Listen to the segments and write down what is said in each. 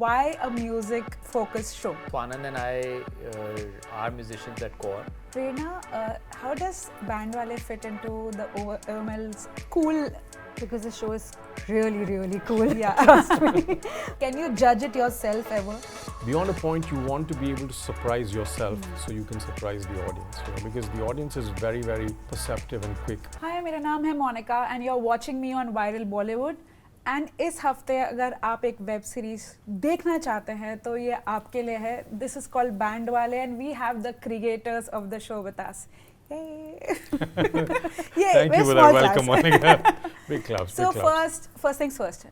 Why a music-focused show? Swanand and I are musicians at core. Preranaa, how does Bandwaale fit into the OML's cool? Because the show is really, really cool. Yeah, trust me. Can you judge it yourself ever? Beyond a point, you want to be able to surprise yourself so you can surprise the audience. Because the audience is very, very perceptive and quick. Hi, मेरा नाम है Monica and you're watching me on Viral Bollywood. And इस हफ्ते अगर आप एक web series देखना चाहते हैं तो ये आपके लिए है. This is called Bandwaale and we have the creators of the show with us. Yay! Yay! Thank you for that welcome, Monica. Big claps. So big claps. first things first.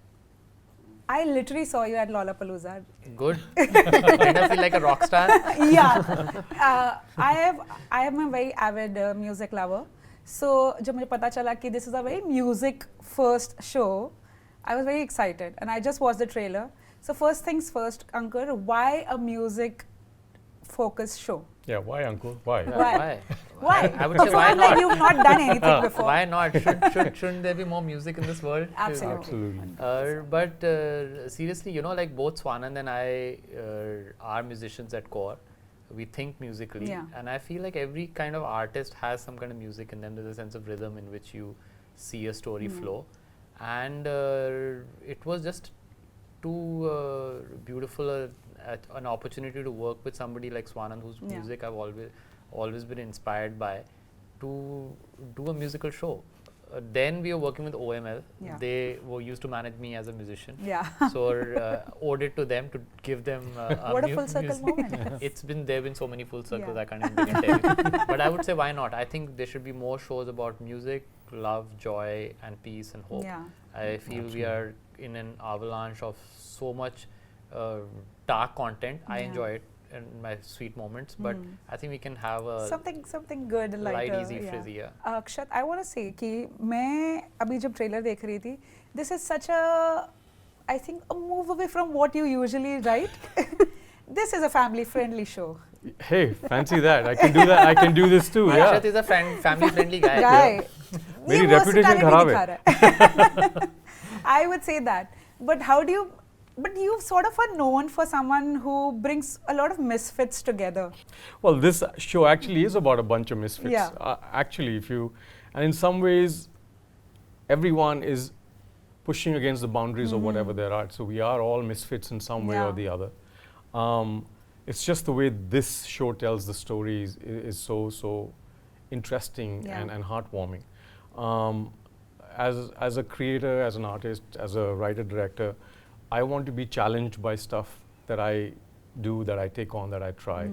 I literally saw you at Lollapalooza. Good. Did I feel like a rock star? Yeah. I am a very avid music lover. So जब मुझे पता चला कि this is a very music first show, I was very excited and I just watched the trailer. So first things first, Ankur, why a music focused show? Yeah, why, Ankur? Why? Why? Why? I would say why Like not? you've not done anything before. Why not? Shouldn't there be more music in this world? Absolutely. But seriously, you know, like both Swanand and I are musicians at core. We think musically, and I feel like every kind of artist has some kind of music in them. There's a sense of rhythm in which you see a story flow, and it was just too beautiful an opportunity to work with somebody like Swanand, whose music I've always been inspired by, to do a musical show. Then we were working with OML. They were used to manage me as a musician. So owed it to them to give them what a full circle moment. There have been so many full circles I can't even begin to tell you. But I would say why not? I think there should be more shows about music, love, joy and peace and hope. I feel we are in an avalanche of so much dark content. I enjoy it in my sweet moments, but I think we can have a something good, light, easy, frizzy. Akshat, I want to say कि मैं अभी जब trailer देख रही थी, this is such a, I think, a move away from what you usually write. This is a family-friendly show. Hey, fancy that. I can do that. I can do this too. Akshat is a family-friendly guy. Very reputation खराब है. I would say that. But how do you? But you sort of are known for someone who brings a lot of misfits together. Well, this show actually is about a bunch of misfits. Actually, and in some ways, everyone is pushing against the boundaries of whatever there are. So we are all misfits in some way or the other. It's just the way this show tells the stories is so interesting and heartwarming. As a creator, as an artist, as a writer-director, I want to be challenged by stuff that I do, that I take on, that I try.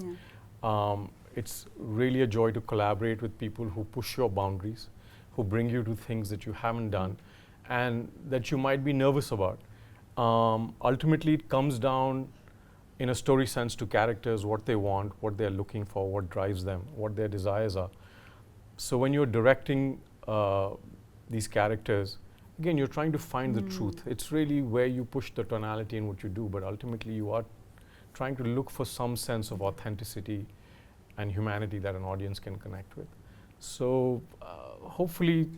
It's really a joy to collaborate with people who push your boundaries, who bring you to things that you haven't done and that you might be nervous about. Ultimately, it comes down in a story sense to characters, what they want, what they're looking for, what drives them, what their desires are. So when you're directing these characters, again, you're trying to find the truth. It's really where you push the tonality in what you do, but ultimately you are trying to look for some sense of authenticity and humanity that an audience can connect with. So hopefully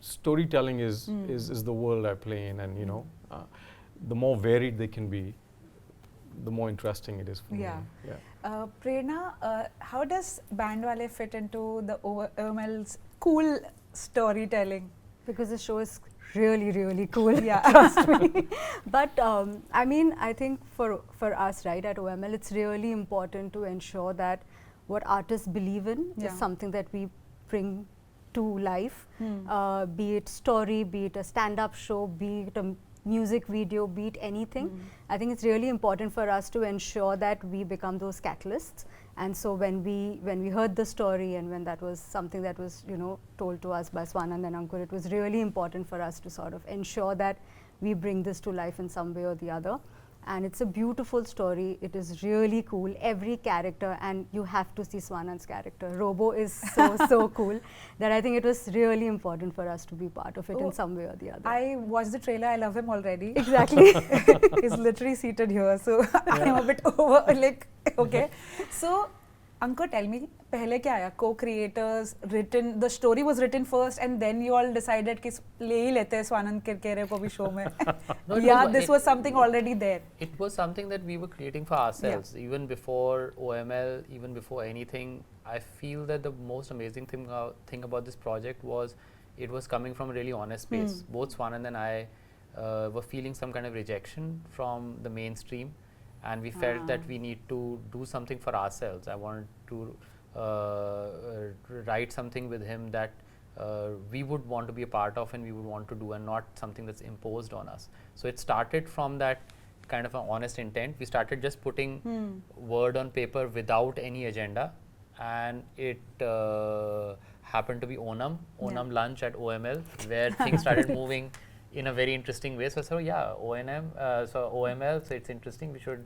storytelling is the world I play in, and you know, the more varied they can be, the more interesting it is for me. Preranaa, how does Bandwaale fit into the OML's cool storytelling? Because the show is really, really cool. Trust me. But I mean, I think for us, right, at OML, it's really important to ensure that what artists believe in is something that we bring to life. Be it story, be it a stand-up show, be it a music video, be it anything. I think it's really important for us to ensure that we become those catalysts. And so when we heard the story and when that was something that was, you know, told to us by Swanand and Ankur, it was really important for us to sort of ensure that we bring this to life in some way or the other. And it's a beautiful story. It is really cool. Every character, and you have to see Swanand's character. Robo is so cool that I think it was really important for us to be part of it in some way or the other. I watched the trailer. I love him already. Exactly. He's literally seated here, so I'm a bit over. Like, okay. So, Ankur, tell me, पहले क्या आया? Co-creators, written, the story was written first, and then you all decided कि ले ही लेते हैं स्वानंद किरकिरे को भी show में. No, Yeah, this was something already there. It was something that we were creating for ourselves. Even before OML, even before anything, I feel that the most amazing thing about this project was it was coming from a really honest space. Both Swanand and I were feeling some kind of rejection from the mainstream, and we felt that we need to do something for ourselves. I wanted to write something with him that we would want to be a part of and we would want to do, and not something that's imposed on us. So it started from that kind of an honest intent. We started just putting word on paper without any agenda, and it happened to be Onam lunch at OML, where things started moving in a very interesting way. So yeah, OML, so it's interesting, we should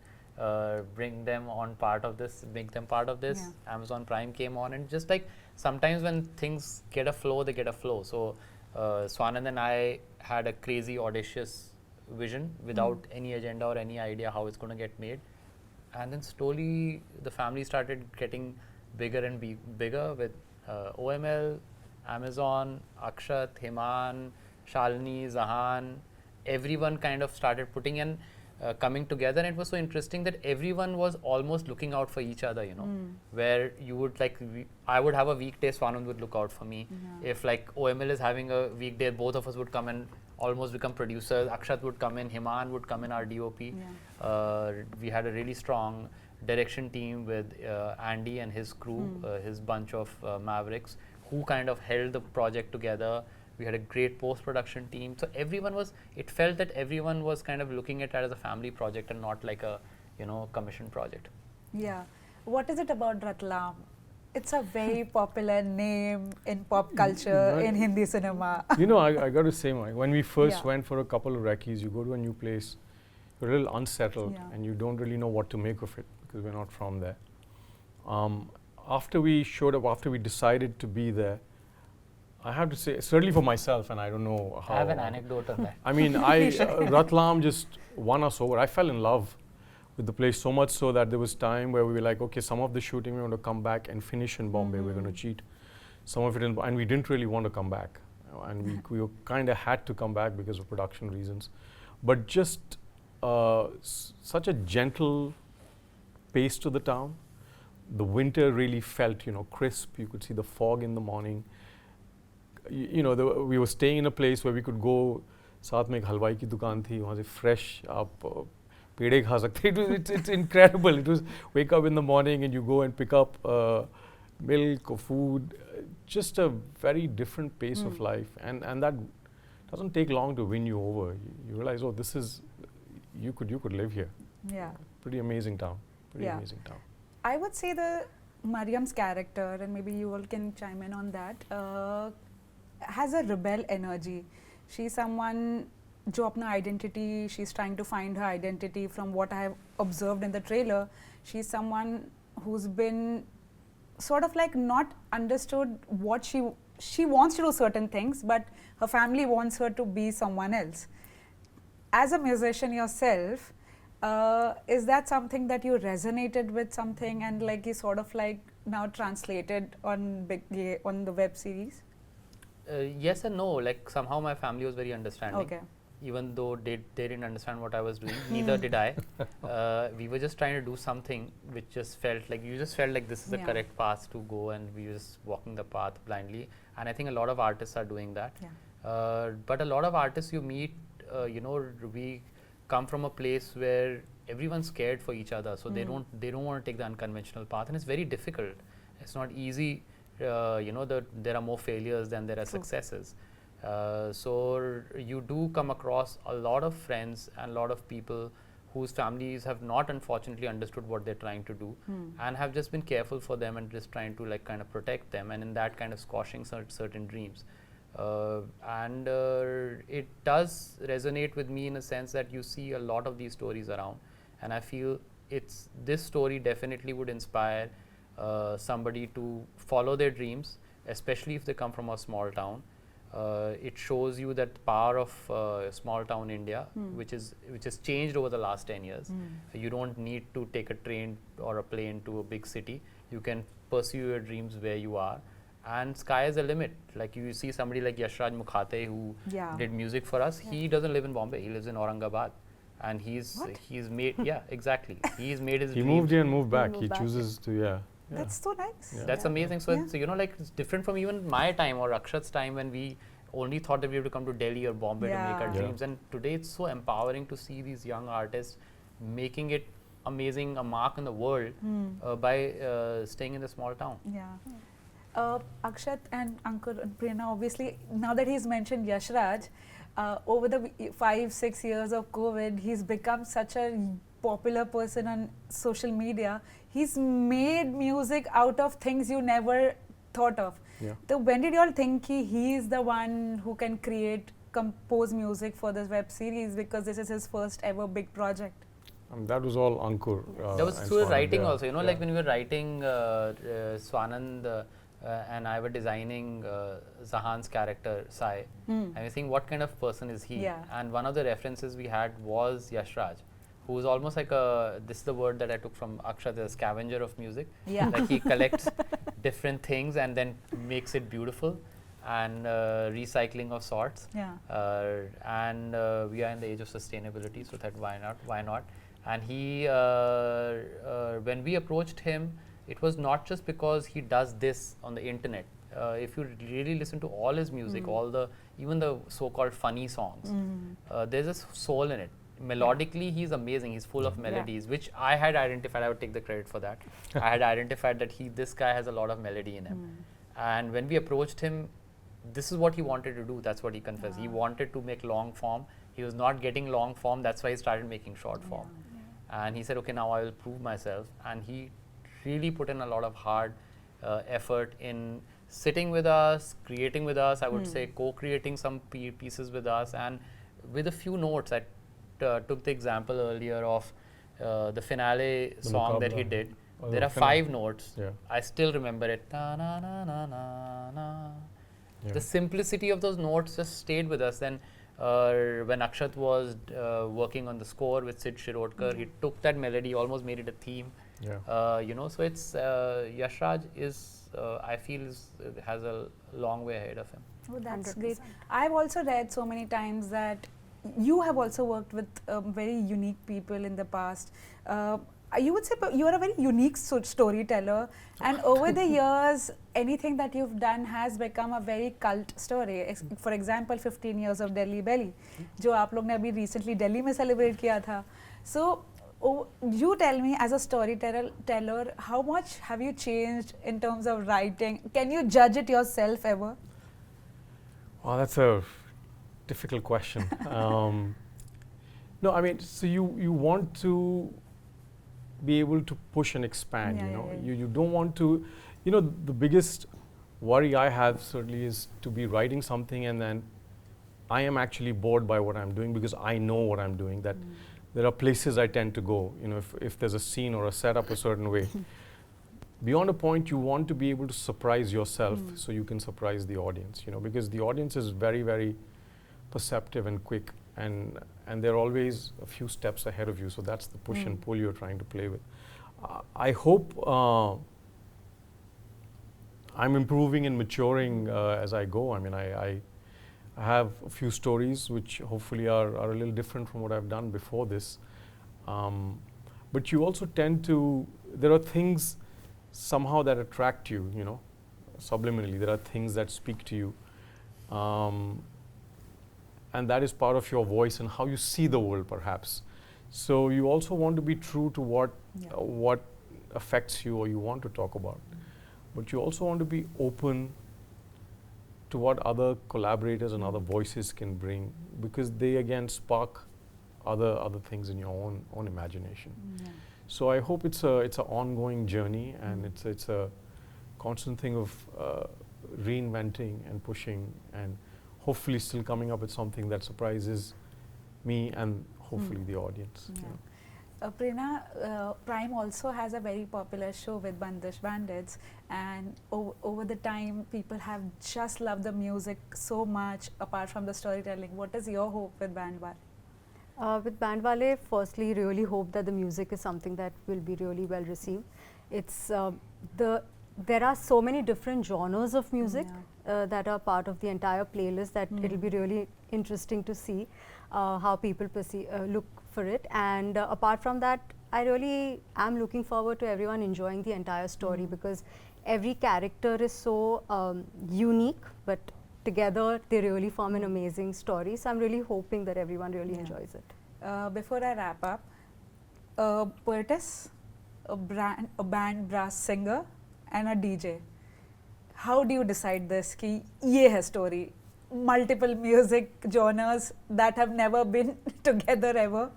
bring them on part of this, make them part of this. Amazon Prime came on, and just like sometimes when things get a flow, they get a flow. So Swanand and I had a crazy audacious vision without any agenda or any idea how it's going to get made, and then slowly the family started getting bigger and bigger with OML, Amazon, Akshat, Heman, Shalini, Zahan, everyone kind of started putting in coming together, and it was so interesting that everyone was almost looking out for each other, you know, where you would like, I would have a weekday, Swanand would look out for me. If like OML is having a weekday, both of us would come and almost become producers. Akshat would come in, Heman would come in, our DOP. We had a really strong direction team with Andy and his crew, his bunch of mavericks, who kind of held the project together. We had a great post-production team. So everyone was, it felt that everyone was kind of looking at it as a family project and not like a, you know, commission project. Yeah. What is it about Ratlam? It's a very popular name in pop culture, in Hindi cinema. You know, I got to say, Mike, when we first went for a couple of recce's, you go to a new place, you're a little unsettled and you don't really know what to make of it because we're not from there. After we showed up, after we decided to be there, I have to say, certainly for myself, and I don't know how. I have an anecdote on that. I mean, Ratlam just won us over. I fell in love with the place so much so that there was time where we were like, okay, some of the shooting we want to come back and finish in Bombay. We're going to cheat. Some of it, and we didn't really want to come back. And we kind of had to come back because of production reasons. But just such a gentle pace to the town. The winter really felt, you know, crisp. You could see the fog in the morning. You know, we were staying in a place where we could go. साथ में एक हलवाई की दुकान थी, वहाँ से fresh आप पेड़े खा सकते. It's incredible. It was wake up in the morning and you go and pick up milk or food. Just a very different pace of life, and that doesn't take long to win you over. You realize, oh, this is you could live here. Yeah. Pretty amazing town. Pretty amazing town. I would say the Mariam's character, and maybe you all can chime in on that, has a rebel energy. She's someone jo apna identity, she's trying to find her identity. From what I have observed in the trailer, she's someone who's been sort of like not understood what she wants to do certain things, but her family wants her to be someone else. As a musician yourself, is that something that you resonated with something and like you sort of like now translated on the web series? Yes and no. Like somehow my family was very understanding. Okay. Even though they didn't understand what I was doing, neither did I. We were just trying to do something which just felt like, you just felt like this is the correct path to go, and we were just walking the path blindly. And I think a lot of artists are doing that. But a lot of artists you meet, you know, we come from a place where everyone's scared for each other, so they don't want to take the unconventional path, and it's very difficult. It's not easy. You know, there are more failures than there are successes. So you do come across a lot of friends and a lot of people whose families have not unfortunately understood what they're trying to do and have just been careful for them and just trying to like kind of protect them, and in that kind of squashing certain dreams. And it does resonate with me in a sense that you see a lot of these stories around, and I feel this story definitely would inspire somebody to follow their dreams, especially if they come from a small town. it shows you that the power of small town India, which has changed over the last 10 years. You don't need to take a train or a plane to a big city. You can pursue your dreams where you are, and sky is the limit. Like you see somebody like Yashraj Mukhate who did music for us. He doesn't live in Bombay. He lives in Aurangabad, and he's made exactly. He's made his. He dreams. moved here and moved back. He chooses to That's so nice. That's amazing. So it's, you know, like it's different from even my time or Akshat's time when we only thought that we have to come to Delhi or Bombay to make our dreams. And today it's so empowering to see these young artists making it amazing, a mark in the world by staying in the small town. Akshat and Ankur and Preranaa, obviously, now that he's mentioned Yashraj, over the 5-6 years of COVID, he's become such a popular person on social media. He's made music out of things you never thought of. So when did you all think he is the one who can compose music for this web series, because this is his first ever big project? That was all Ankur. That was through writing also, you know, like when we were writing Swanand and I were designing Zahan's character, Sai, and we think what kind of person is he? And one of the references we had was Yashraj, who is almost like this is the word that I took from Akshat, a scavenger of music. Like he collects different things and then makes it beautiful, and recycling of sorts. And we are in the age of sustainability, so that why not? And he, when we approached him, it was not just because he does this on the internet. If you really listen to all his music, even the so-called funny songs, there's a soul in it. Melodically, he's amazing. He's full of melodies, which I had identified. I would take the credit for that. I had identified that this guy has a lot of melody in him. And when we approached him, this is what he wanted to do. That's what he confessed. He wanted to make long form. He was not getting long form. That's why he started making short form. And he said, okay, now I will prove myself. And he really put in a lot of hard effort in sitting with us, creating with us, I would say co-creating some pieces with us, and with a few notes. I took the example earlier of the finale song that he did. There are 5 notes. I still remember it. Na, na, na, na, na, na. The simplicity of those notes just stayed with us. Then when Akshat was working on the score with Sid Shirodkar, he took that melody, almost made it a theme. You know, so it's Yashraj is, I feel, has a long way ahead of him. Oh, that's 100%. Great. I've also read so many times that you have also worked with very unique people in the past. You would say you are a very unique storyteller, and over the years, anything that you've done has become a very cult story. For example, 15 years of Delhi Belly, जो आप लोग ने अभी recently Delhi में celebrate किया था. So, you tell me, as a storyteller, how much have you changed in terms of writing? Can you judge it yourself ever? Well, that's a difficult question. No, I mean, so you want to be able to push and expand, you know. You don't want to, you know, the biggest worry I have certainly is to be writing something and then I am actually bored by what I'm doing, because I know what I'm doing, that there are places I tend to go, you know, if there's a scene or a setup a certain way. Beyond a point, you want to be able to surprise yourself so you can surprise the audience, you know, because the audience is very, very perceptive and quick, and they're always a few steps ahead of you. So that's the push and pull you're trying to play with. I hope I'm improving and maturing as I go. I mean, I have a few stories which hopefully are a little different from what I've done before this. But you also tend to, there are things somehow that attract you, you know, subliminally. There are things that speak to you. And that is part of your voice and how you see the world, perhaps. So you also want to be true to what affects you or you want to talk about. But you also want to be open to what other collaborators and other voices can bring, because they again spark other things in your own imagination. So I hope it's an ongoing journey, and it's a constant thing of reinventing and pushing, and hopefully still coming up with something that surprises me and hopefully the audience. Preranaa, Prime also has a very popular show with Bandish Bandits, and over the time, people have just loved the music so much. Apart from the storytelling, what is your hope with Bandwaale? With Bandwaale, firstly, really hope that the music is something that will be really well received. It's there are so many different genres of music that are part of the entire playlist that it'll be really interesting to see how people look for it. And apart from that, I really am looking forward to everyone enjoying the entire story because every character is so unique, but together they really form an amazing story. So I'm really hoping that everyone really enjoys it. Before I wrap up, a poetess, a band brass singer, and a DJ. How do you decide this? Ki ye hai story. Multiple music genres that have never been together ever.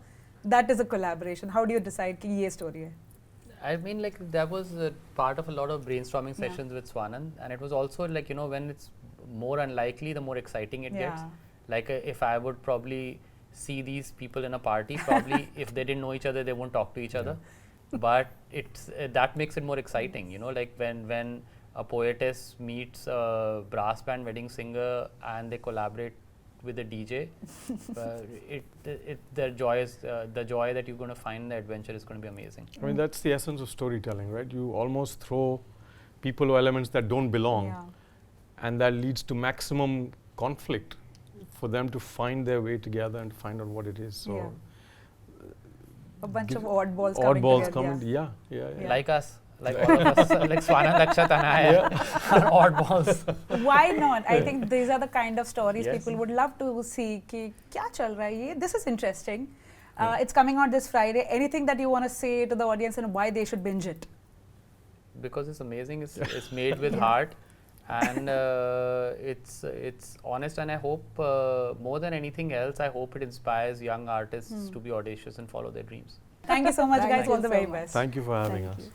That is a collaboration. How do you decide ki ye story hai? I mean, like, that was part of a lot of brainstorming sessions with Swanand, and it was also like, you know, when it's more unlikely, the more exciting it gets. Like, if I would probably see these people in a party, probably if they didn't know each other, they won't talk to each other. But it's that makes it more exciting, you know, like when a poetess meets a brass band wedding singer and they collaborate with a DJ, the joy that you're going to find in the adventure is going to be amazing. I mean, that's the essence of storytelling, right? You almost throw people or elements that don't belong, and that leads to maximum conflict for them to find their way together and find out what it is. So a bunch of oddballs coming together. Like us. Like all of us, like Swanand, Akshat and I are oddballs. Why not? I think these are the kind of stories people would love to see. Ki, kya chal raha hai ye? This is interesting. It's coming out this Friday. Anything that you want to say to the audience and why they should binge it? Because it's amazing. It's made with heart, and it's honest. And I hope more than anything else, I hope it inspires young artists to be audacious and follow their dreams. Thank you so much, guys. All the very best. Thank you for having us.